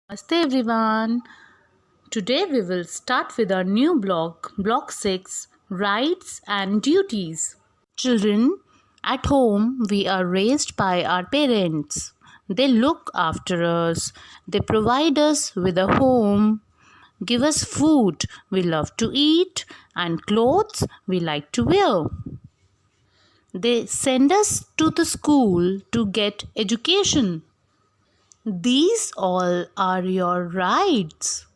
Namaste everyone. Today we will start with our new block 6, Rights and Duties. Children, at home we are raised by our parents. They look after us, they provide us with a home, give us food we love to eat, and clothes we like to wear. They send us to the school to get education. These all are your rights.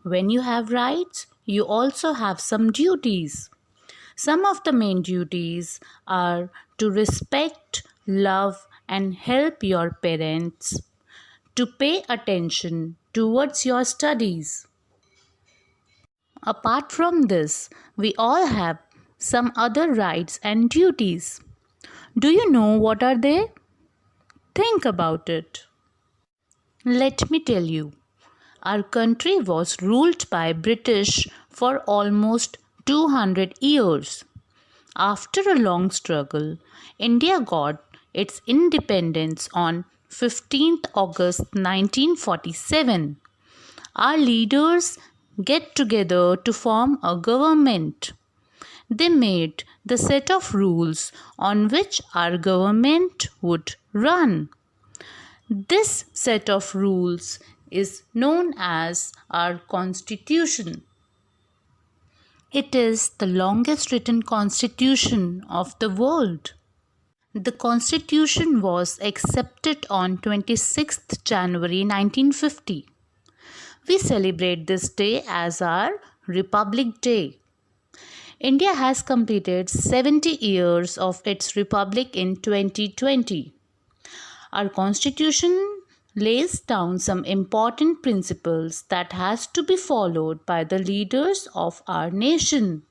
When you have rights, you also have some duties. Some of the main duties are to respect, love, and help your parents, to pay attention towards your studies. Apart from this, we all have some other rights and duties. Do you know what are they? Think about it. Let me tell you. Our country was ruled by British for almost 200 years. After a long struggle, India got its independence on 15th August 1947. Our leaders get together to form a government. They made the set of rules on which our government would run. This set of rules is known as our Constitution. It is the longest written constitution of the world. The Constitution was accepted on 26th January 1950. We celebrate this day as our Republic Day. India has completed 70 years of its republic in 2020. Our Constitution lays down some important principles that has to be followed by the leaders of our nation.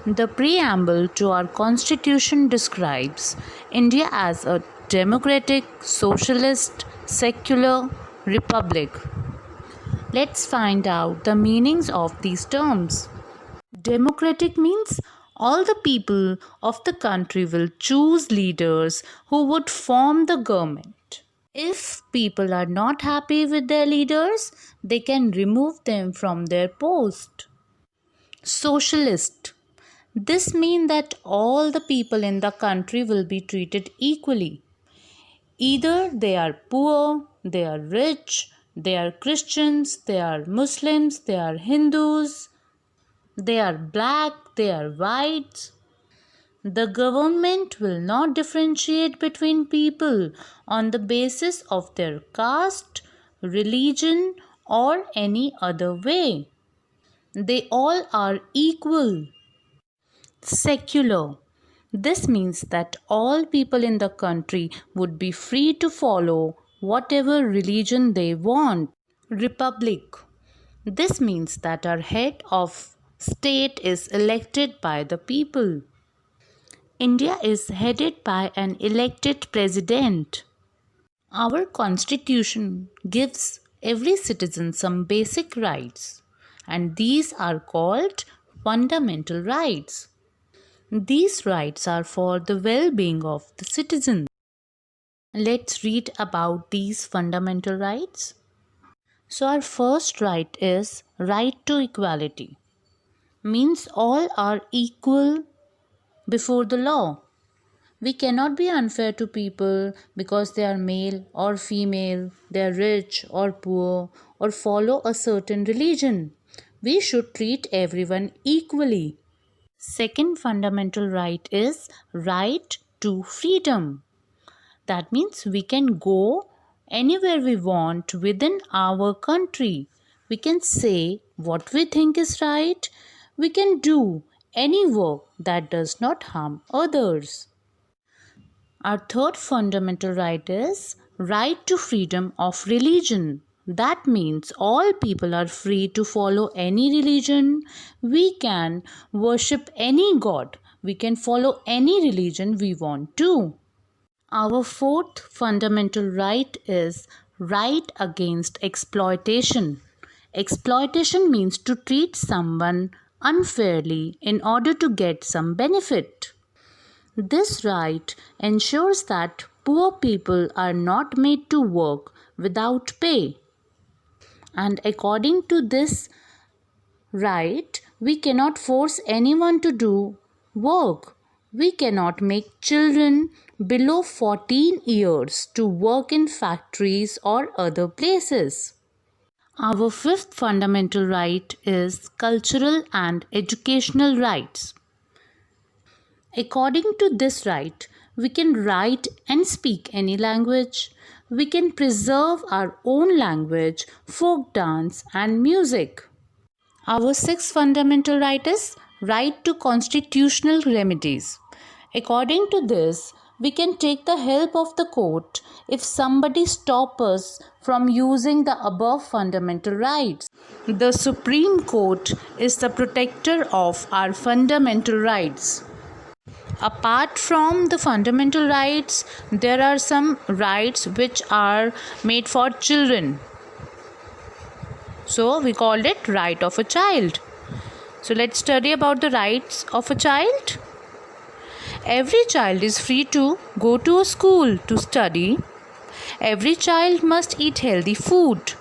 The preamble to our Constitution describes India as a democratic, socialist, secular republic. Let's find out the meanings of these terms. Democratic means all the people of the country will choose leaders who would form the government. If people are not happy with their leaders, they can remove them from their post. Socialist. This means that all the people in the country will be treated equally. Either they are poor, they are rich, they are Christians, they are Muslims, they are Hindus, they are black, they are white. The government will not differentiate between people on the basis of their caste, religion, or any other way. They all are equal. Secular. This means that all people in the country would be free to follow whatever religion they want. Republic. This means that our head of state is elected by the people. India is headed by an elected president. Our constitution gives every citizen some basic rights, and these are called fundamental rights. These rights are for the well-being of the citizen. Let's read about these fundamental rights. So our first right is right to equality. Means all are equal before the law. We cannot be unfair to people because they are male or female, they are rich or poor, or follow a certain religion. We should treat everyone equally. Second fundamental right is right to freedom. That means we can go anywhere we want within our country. We can say what we think is right. We can do any work that does not harm others. Our third fundamental right is right to freedom of religion. That means all people are free to follow any religion. We can worship any god. We can follow any religion we want to. Our fourth fundamental right is right against exploitation. Exploitation means to treat someone unfairly in order to get some benefit. This right ensures that poor people are not made to work without pay. And according to this right, we cannot force anyone to do work. We cannot make children below 14 years to work in factories or other places. Our fifth fundamental right is cultural and educational rights. According to this right, we can write and speak any language. We can preserve our own language, folk dance, and music. Our sixth fundamental right is right to constitutional remedies. According to this, we can take the help of the court if somebody stops us from using the above fundamental rights. The Supreme Court is the protector of our fundamental rights. Apart from the fundamental rights, there are some rights which are made for children. So we called it right of a child. So let's study about the rights of a child. Every child is free to go to a school to study. Every child must eat healthy food.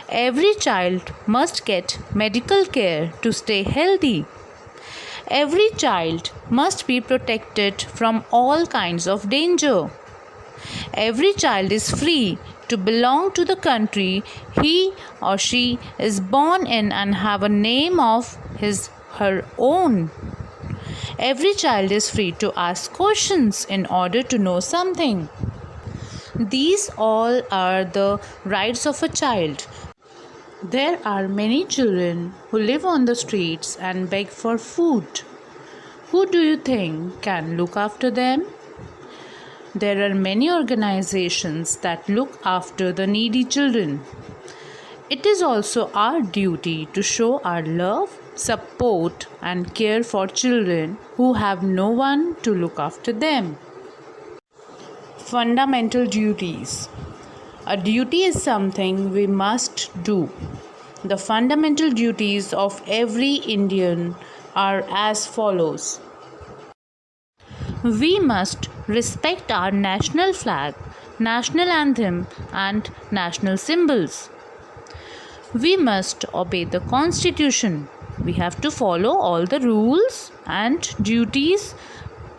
Every child must get medical care to stay healthy. Every child must be protected from all kinds of danger. Every child is free to belong to the country he or she is born in and have a name of her own. Every child is free to ask questions in order to know something. These all are the rights of a child. There are many children who live on the streets and beg for food. Who do you think can look after them? There are many organizations that look after the needy children. It is also our duty to show our love, support, and care for children who have no one to look after them. Fundamental duties. A duty is something we must do. The fundamental duties of every Indian are as follows. We must respect our national flag, national anthem, and national symbols. We must obey the Constitution. We have to follow all the rules and duties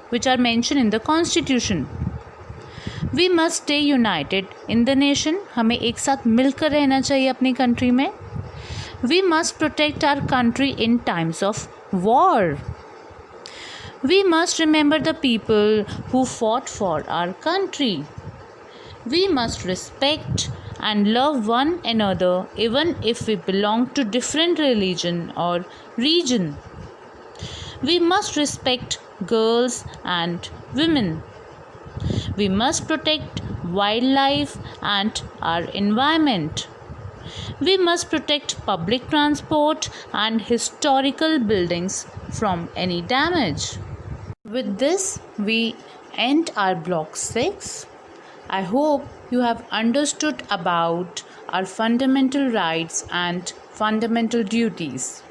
which are mentioned in the Constitution. We must stay united in the nation. हमें एक साथ मिलकर रहना चाहिए अपनी country में. We must protect our country in times of war. We must remember the people who fought for our country. We must respect and love one another even if we belong to different religion or region. We must respect girls and women. We must protect wildlife and our environment. We must protect public transport and historical buildings from any damage. With this, we end our block 6. I hope you have understood about our fundamental rights and fundamental duties.